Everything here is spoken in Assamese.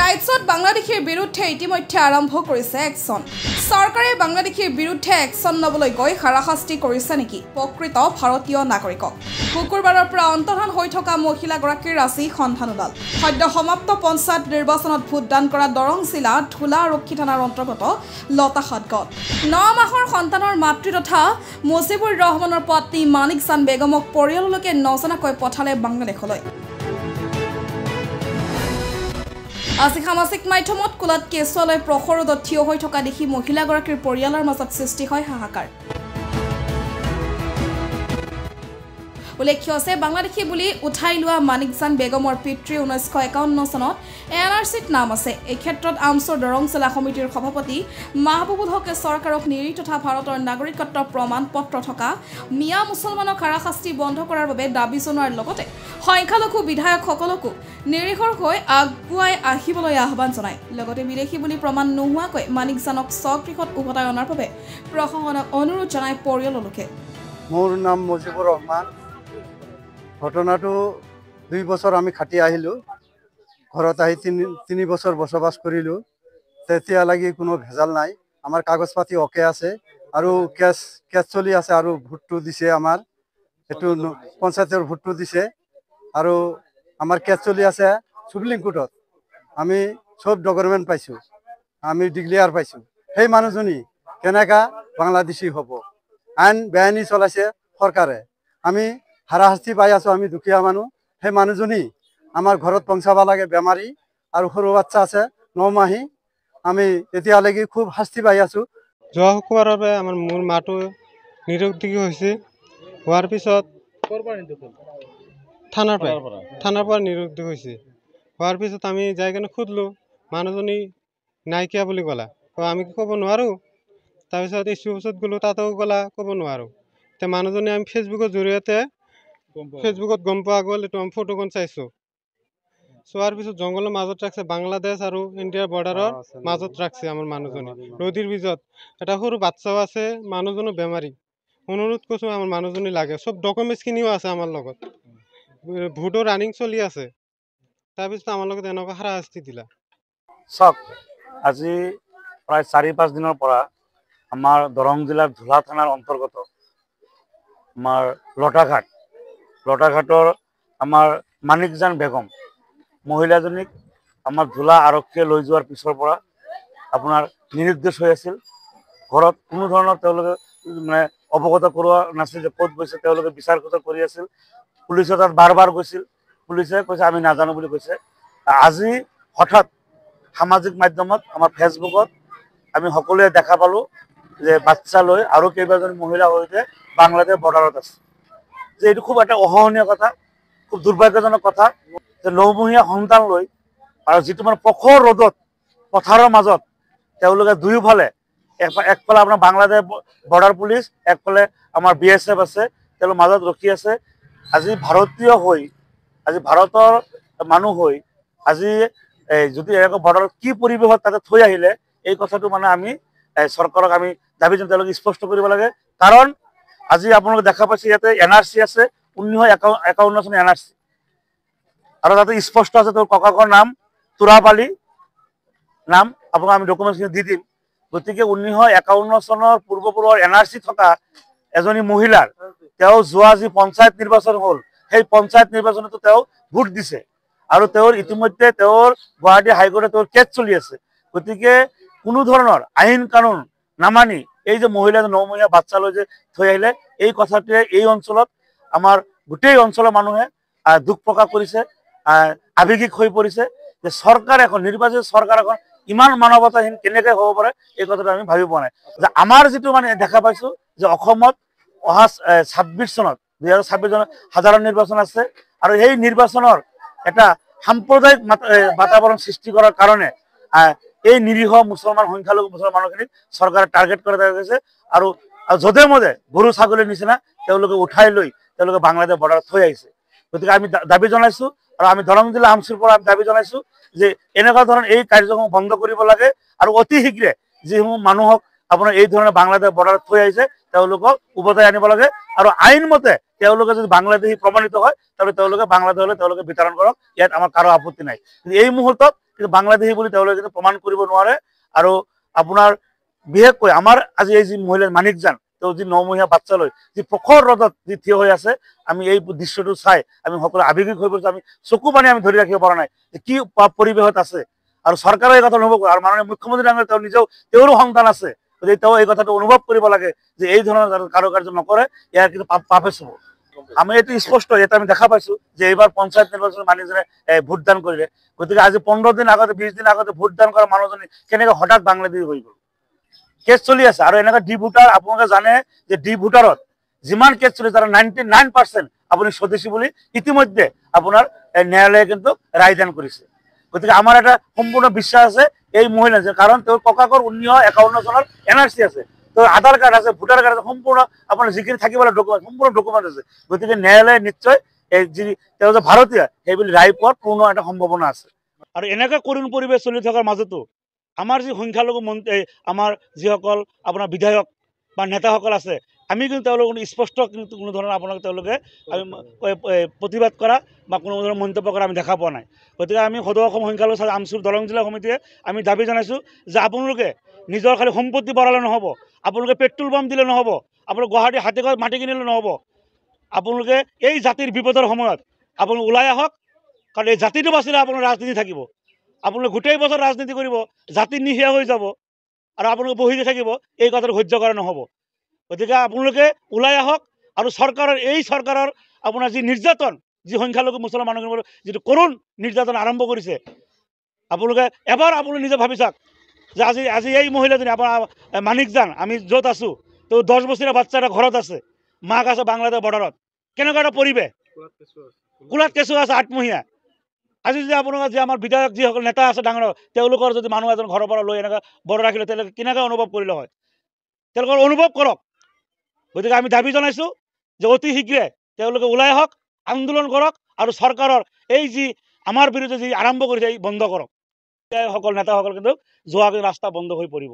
ৰাজ্যত বাংলাদেশীৰ বিৰুদ্ধে ইতিমধ্যে আৰম্ভ কৰিছে একশ্যন। চৰকাৰে বাংলাদেশীৰ বিৰুদ্ধে একশ্যন ল'বলৈ গৈ হাৰাশাস্তি কৰিছে নেকি প্ৰকৃত ভাৰতীয় নাগৰিকক? শুকুৰবাৰৰ পৰা অন্তৰ্ধান হৈ থকা মহিলাগৰাকীৰ আজি সন্ধান ওলাল। সদ্য সমাপ্ত পঞ্চায়ত নিৰ্বাচনত ভোটদান কৰা দৰং জিলা ধুলা আৰক্ষী থানাৰ অন্তৰ্গত লতাহাট গাঁৱত 9 মাহৰ সন্তানৰ মাতৃ তথা মুজিবুৰ ৰহমানৰ পত্নী মানিক জান বেগমক পৰিয়াললৈকে নজনাকৈ পঠালে বাংলাদেশলৈ। আজি সামাজিক মাধ্যমত কোলাত কেঁচুৱালৈ প্ৰখৰদত থিয় হৈ থকা দেখি মহিলাগৰাকীৰ পৰিয়ালৰ মাজত সৃষ্টি হয় হাহাকাৰ। উল্লেখ্য আছে বাংলাদেশী বুলি উঠাই লোৱা মানিক জান বেগমৰ পিতৃ 1951 চনত NRCত নাম আছে। এই ক্ষেত্ৰত আমচুৰ দৰং জিলা সমিতিৰ সভাপতি মাহবুবুল হকে চৰকাৰক নিৰি তথা ভাৰতৰ নাগৰিকত্ব প্ৰমাণ পত্ৰ থকা মিয়া মুছলমানক হাৰাশাস্তি বন্ধ কৰাৰ বাবে দাবী জনোৱাৰ লগতে সংখ্যালঘু বিধায়কসকলকো নিৰীহৰ হৈ আগুৱাই আহিবলৈ আহ্বান জনায়। লগতে বিদেশী বুলি প্ৰমাণ নোহোৱাকৈ মানিক জানক স্বগৃহত উভতাই অনাৰ বাবে প্ৰশাসনক অনুৰোধ জনায় পৰিয়ালৰ লোকে। মোৰ নাম মুজিবুৰ ৰহমান। ঘটনাটো 2 বছৰ আমি খাটি আহিলোঁ। ঘৰত আহি 3 বছৰ বসবাস কৰিলোঁ। তেতিয়ালৈকে কোনো ভেজাল নাই। আমাৰ কাগজ পাতি অকে আছে আৰু কেছ চলি আছে আৰু ভোটটো দিছে আমাৰ এইটো পঞ্চায়তৰ ভোটটো দিছে আৰু আমাৰ কেছ চলি আছে সুপ্ৰিম কোৰ্টত। আমি সব ডকুমেণ্ট পাইছোঁ, আমি ডিক্লেয়াৰ পাইছোঁ। সেই মানুহজনী কেনেকা বাংলাদেশী হ'ব? আইন বেআইনী চলাইছে চৰকাৰে। আমি হাৰাশাস্তি পাই আছোঁ, আমি দুখীয়া মানুহ। সেই মানুহজনী আমাৰ ঘৰত পঞ্চাব লাগে, বেমাৰী আৰু সৰু বাচ্চা আছে 9 মাহী। আমি এতিয়ালৈকে খুব শাস্তি পাই আছোঁ। যোৱা শুক্ৰবাৰৰ পৰা মোৰ মাটো নিৰুদ্যোগী হৈছে। হোৱাৰ পিছত থানাৰ পৰা নিৰুদ্যোগী হৈছে। হোৱাৰ পিছত আমি যাই কিনে সুধিলোঁ, মানুহজনী নাইকিয়া বুলি ক'লা। আমি ক'ব নোৱাৰোঁ। তাৰপিছত এই অফিচত গ'লোঁ, তাতেও ক'লা ক'ব নোৱাৰোঁ। এতিয়া মানুহজনী আমি ফেচবুকৰ জৰিয়তে গম পোৱা গ'ল। এইটো আমি ফটোখন চাইছোঁ। চোৱাৰ পিছত জংঘলৰ মাজত ৰাখছে, বাংলাদেশ আৰু ইণ্ডিয়াৰ বৰ্ডাৰৰ মাজত ৰাখছে আমাৰ মানুহজনী নদীৰ বীজত। এটা সৰু বাচ্চাও আছে, মানুহজনো বেমাৰী। অনুৰোধ কৰিছোঁ আমাৰ মানুহজনী লাগে। চব ডকুমেণ্টছখিনিও আছে আমাৰ লগত। ভোটৰ ৰানিং চলি আছে। তাৰপিছত আমাৰ লগত এনেকুৱা হাৰাশাস্তি দিলা। চাওক, আজি প্ৰায় 4-5 দিনৰ পৰা আমাৰ দৰং জিলাৰ ধুলা থানাৰ অন্তৰ্গত আমাৰ লতাঘাটৰ আমাৰ মানিক জান বেগম মহিলাজনীক আমাৰ ধুলা আৰক্ষীয়ে লৈ যোৱাৰ পিছৰ পৰা আপোনাৰ নিৰুদ্দেশ হৈ আছিল। ঘৰত কোনো ধৰণৰ তেওঁলোকে মানে অৱগত কৰোৱা নাছিল যে ক'ত গৈছে। তেওঁলোকে বিচাৰ খোজা কৰি আছিল। পুলিচৰ তাত বাৰ গৈছিল। পুলিচে কৈছে আমি নাজানো বুলি কৈছে। আজি হঠাৎ সামাজিক মাধ্যমত আমাৰ ফেচবুকত আমি সকলোৱে দেখা পালোঁ যে বাচ্চা লৈ আৰু কেইবাজনী মহিলাৰ সৈতে বাংলাদেশ বৰ্ডাৰত আছে। যে এইটো খুব এটা অসহনীয় কথা, খুব দুৰ্ভাগ্যজনক কথা যে 9মহীয়া সন্তান লৈ আৰু যিটো মানে প্ৰখৰ ৰ'দত পথাৰৰ মাজত তেওঁলোকে দুয়োফালে একফালে আপোনাৰ বাংলাদেশ বৰ্ডাৰ পুলিচ, একফালে আমাৰ BSF আছে, তেওঁলোকৰ মাজত ৰখি আছে। আজি ভাৰতীয় হৈ, আজি ভাৰতৰ মানুহ হৈ আজি যদি এনেকুৱা বৰ্ডাৰত কি পৰিৱেশত তাতে থৈ আহিলে, এই কথাটো মানে আমি চৰকাৰক আমি দাবী জনাই তেওঁলোকে স্পষ্ট কৰিব লাগে। কাৰণ আজি আপোনালোকে দেখা পাইছে ইয়াতে NRC আছে, 1951 চনৰ NRC আৰু তাতে স্পষ্ট আছে তোৰ ককাকৰ নাম তুৰাব আলী নাম। আপোনাক আমি ডকুমেণ্টছখিনি দি দিম। গতিকে 1951 চনৰ পূৰ্বপুৰুষৰ NRC থকা এজনী মহিলাৰ তেওঁ যোৱা যি পঞ্চায়ত নিৰ্বাচন হ'ল, সেই পঞ্চায়ত নিৰ্বাচনতো তেওঁ ভোট দিছে আৰু তেওঁৰ ইতিমধ্যে তেওঁৰ গুৱাহাটী হাইকোৰ্টে তেওঁৰ কেছ চলি আছে। গতিকে কোনো ধৰণৰ আইন কানুন নামানি এই যে মহিলা 9মহীয়া বাচ্চা লৈ যে থৈ আহিলে, এই কথাটোৱে এই অঞ্চলত আমাৰ গোটেই অঞ্চলৰ মানুহে দুখ প্ৰকাশ কৰিছে, আৱেগিক হৈ পৰিছে যে চৰকাৰ এখন নিৰ্বাচিত চৰকাৰ এখন ইমান মানৱতাহীন কেনেকৈ হ'ব পাৰে, এই কথাটো আমি ভাবি পোৱা নাই। যে আমাৰ যিটো মানে দেখা পাইছোঁ যে অসমত অহা 26 চনত 2026 চনত সাধাৰণ নিৰ্বাচন আছে আৰু এই নিৰ্বাচনৰ এটা সাম্প্ৰদায়িক বাতাবৰণ সৃষ্টি কৰাৰ কাৰণে এই নিৰীহ সংখ্যালঘু মুছলমান মানুহখিনিক চৰকাৰে টাৰ্গেট কৰা দেখা গৈছে আৰু যধে মধে গৰু ছাগলীৰ নিচিনা তেওঁলোকে উঠাই লৈ তেওঁলোকে বাংলাদেশ বৰ্ডাৰত থৈ আহিছে। গতিকে আমি দাবী জনাইছোঁ আৰু আমি দৰং জিলা আমচুৰ পৰা দাবী জনাইছোঁ যে এনেকুৱা ধৰণৰ এই কাৰ্যসমূহ বন্ধ কৰিব লাগে আৰু অতি শীঘ্ৰে যিসমূহ মানুহক আপোনাৰ এই ধৰণে বাংলাদেশ বৰ্ডাৰত থৈ আহিছে তেওঁলোকক উভতাই আনিব লাগে আৰু আইনমতে তেওঁলোকে যদি বাংলাদেশী প্ৰমাণিত হয় তাহলে তেওঁলোকে বাংলাদেশলৈ তেওঁলোকে বিতৰণ কৰক। ইয়াত আমাৰ কাৰো আপত্তি নাই। কিন্তু এই মুহূৰ্তত কিন্তু বাংলাদেশী বুলি তেওঁলোকে কিন্তু প্ৰমাণ কৰিব নোৱাৰে। আৰু আপোনাৰ বিশেষকৈ আমাৰ আজি এই যি মহিলা মানিকজান, তেওঁ যি 9 মহীয়া বাচ্চা লৈ যি প্ৰখৰ ৰ'দত যি থিয় হৈ আছে, আমি এই দৃশ্যটো চাই আমি সকলো আৱেগিক হৈ পৰিছোঁ। আমি চকু পানী আমি ধৰি ৰাখিব পৰা নাই যে কি পৰিৱেশত আছে। আৰু চৰকাৰে এই কথা অনুভৱ কৰে, আৰু মাননীয় মুখ্যমন্ত্ৰী ডাঙৰীয়া তেওঁ নিজেও তেওঁৰো সন্তান আছে, গতিকে তেওঁ এই কথাটো অনুভৱ কৰিব লাগে যে এই ধৰণৰ কাৰুকাৰ্য নকৰে, ইয়াৰ কিন্তু পাপে চুব। আমি এইটো স্পষ্ট, ইয়াতে আমি দেখা পাইছো যে এইবাৰ পঞ্চায়ত নিৰ্বাচনত মানুহজনে ভোটদান কৰিলে। গতিকে আজি 15 দিন আগতে 20 দিন আগতে ভোটদান কৰা মানুহজনী কেনেকৈ হঠাৎ বাংলাদেশী হৈ গ'ল। কেছ চলি আছে। আৰু এনেকুৱা ডি ভোটাৰ, আপোনালোকে জানে যে ডি ভোটাৰত যিমান কেছ চলি তাৰা 99% আপুনি স্বদেশী বুলি ইতিমধ্যে আপোনাৰ ন্যায়ালয়ে কিন্তু ৰায়দান কৰিছে। গতিকে আমাৰ এটা সম্পূৰ্ণ বিশ্বাস আছে এই মহিলা, যে কাৰণ তেওঁৰ ককাকৰ 1951 চনৰ NRC আছে, তেওঁৰ আধাৰ কাৰ্ড আছে, ভোটাৰ কাৰ্ড আছে, সম্পূৰ্ণ আপোনাৰ যিখিনি থাকিব লাগে ডকুমেণ্ট, সম্পূৰ্ণ ডকুমেণ্ট আছে। গতিকে ন্যায়ালয়ে নিশ্চয় এই যি তেওঁ যে ভাৰতীয় সেই বুলি ৰায় পোৱাৰ পূৰ্ণ এটা সম্ভাৱনা আছে। আৰু এনেকৈ কৰুণ পৰিৱেশ চলি থকাৰ মাজতো আমাৰ যি সংখ্যালঘু আমাৰ যিসকল আপোনাৰ বিধায়ক বা নেতাসকল আছে, আমি কিন্তু তেওঁলোকক স্পষ্ট কিন্তু কোনো ধৰণৰ আপোনালোকে তেওঁলোকে প্ৰতিবাদ কৰা বা কোনো ধৰণৰ মন্তব্য কৰা আমি দেখা পোৱা নাই। গতিকে আমি সদৌ অসম সংখ্যালঘু আমচুৰ দৰং জিলা সমিতিয়ে আমি দাবী জনাইছোঁ যে আপোনালোকে নিজৰ খালি সম্পত্তি বঢ়ালে নহ'ব, আপোনালোকে পেট্ৰল পাম্প দিলে নহ'ব, আপোনালোকে গুৱাহাটী হাতীগড় মাটি কিনিলে নহ'ব। আপোনালোকে এই জাতিৰ বিপদৰ সময়ত আপোনালোকে ওলাই আহক, কাৰণ এই জাতিটো বাচিলে আপোনাৰ ৰাজনীতি থাকিব। আপোনালোকে গোটেই বছৰ ৰাজনীতি কৰিব, জাতি নিশিয়া হৈ যাব, আৰু আপোনালোকে বহি থাকিব, এই কথাটো সহ্য কৰা নহ'ব। গতিকে আপোনালোকে ওলাই আহক, আৰু চৰকাৰৰ আপোনাৰ যি নিৰ্যাতন, যি সংখ্যালঘু মুছলমান মানুহৰ যিটো কৰুণ নিৰ্যাতন আৰম্ভ কৰিছে, আপোনালোকে এবাৰ আপোনালোকে নিজে ভাবি চাওক যে আজি এই মহিলাজনী আপোনাৰ মানিকজান, আমি য'ত আছোঁ, তো 10 বছৰীয়া বাচ্চা এটা ঘৰত আছে, মাক আছে বাংলাদেশ বৰ্ডাৰত, কেনেকুৱা এটা পৰিৱেশ, কোলাত কেঁচুৱা আছে 8 মহীয়া। আজি যদি আপোনালোকৰ যে আমাৰ বিধায়ক যিসকল নেতা আছে ডাঙৰ, তেওঁলোকৰ যদি মানুহ এজন ঘৰৰ পৰা লৈ এনেকৈ বৰ ৰাখিলে, তেওঁলোকে কেনেকৈ অনুভৱ কৰিলে হয়, তেওঁলোকৰ অনুভৱ কৰক। গতিকে আমি দাবী জনাইছোঁ যে অতি শীঘ্ৰে তেওঁলোকে ওলাই আহক, আন্দোলন কৰক, আৰু চৰকাৰৰ এই যি আমাৰ বিৰুদ্ধে যি আৰম্ভ কৰিছে এই বন্ধ কৰক। সকল নেতাসকল কিন্তু যোৱা ৰাস্তা বন্ধ হৈ পৰিব।